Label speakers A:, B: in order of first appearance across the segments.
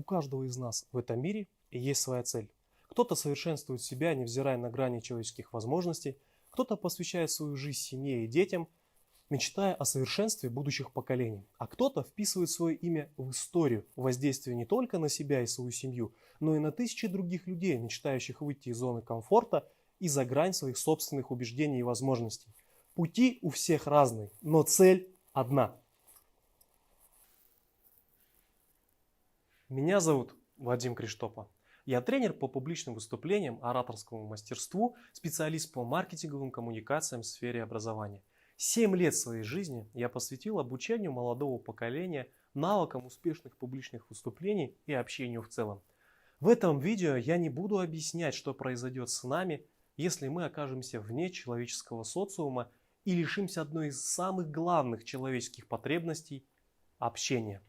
A: У каждого из нас в этом мире есть своя цель. Кто-то совершенствует себя, невзирая на грани человеческих возможностей, кто-то посвящает свою жизнь семье и детям, мечтая о совершенстве будущих поколений, а кто-то вписывает свое имя в историю, воздействуя не только на себя и свою семью, но и на тысячи других людей, мечтающих выйти из зоны комфорта и за грань своих собственных убеждений и возможностей. Пути у всех разные, но цель одна. Меня зовут Вадим Криштопа. Я тренер по публичным выступлениям, ораторскому мастерству, специалист по маркетинговым коммуникациям в сфере образования. 7 лет своей жизни я посвятил обучению молодого поколения навыкам успешных публичных выступлений и общению в целом. В этом видео я не буду объяснять, что произойдет с нами, если мы окажемся вне человеческого социума и лишимся одной из самых главных человеческих потребностей – общения.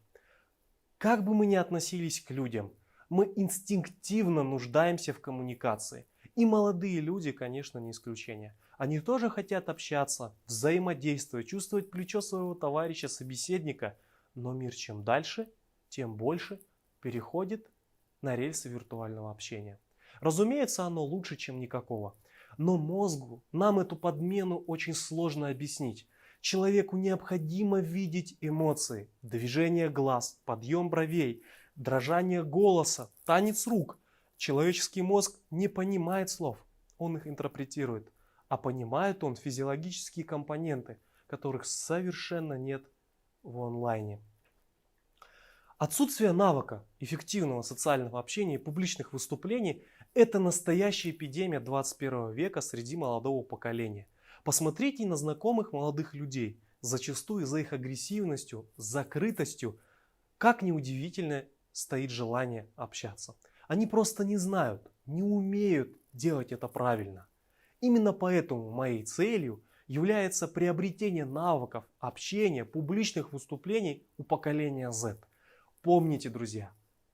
A: Как бы мы ни относились к людям, мы инстинктивно нуждаемся в коммуникации. И молодые люди, конечно, не исключение. Они тоже хотят общаться, взаимодействовать, чувствовать плечо своего товарища, собеседника. Но мир чем дальше, тем больше переходит на рельсы виртуального общения. Разумеется, оно лучше, чем никакого. Но мозгу нам эту подмену очень сложно объяснить. Человеку необходимо видеть эмоции, движение глаз, подъем бровей, дрожание голоса, танец рук. Человеческий мозг не понимает слов, он их интерпретирует. А понимает он физиологические компоненты, которых совершенно нет в онлайне. Отсутствие навыка эффективного социального общения и публичных выступлений – это настоящая эпидемия 21 века среди молодого поколения. Посмотрите на знакомых молодых людей, зачастую за их агрессивностью, закрытостью, как неудивительно стоит желание общаться. Они просто не знают, не умеют делать это правильно. Именно поэтому моей целью является приобретение навыков общения, публичных выступлений у поколения Z. Помните, друзья,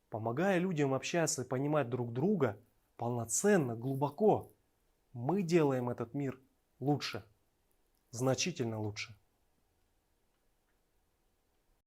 A: помогая людям общаться и понимать друг друга полноценно, глубоко, мы делаем этот мир лучше, значительно лучше.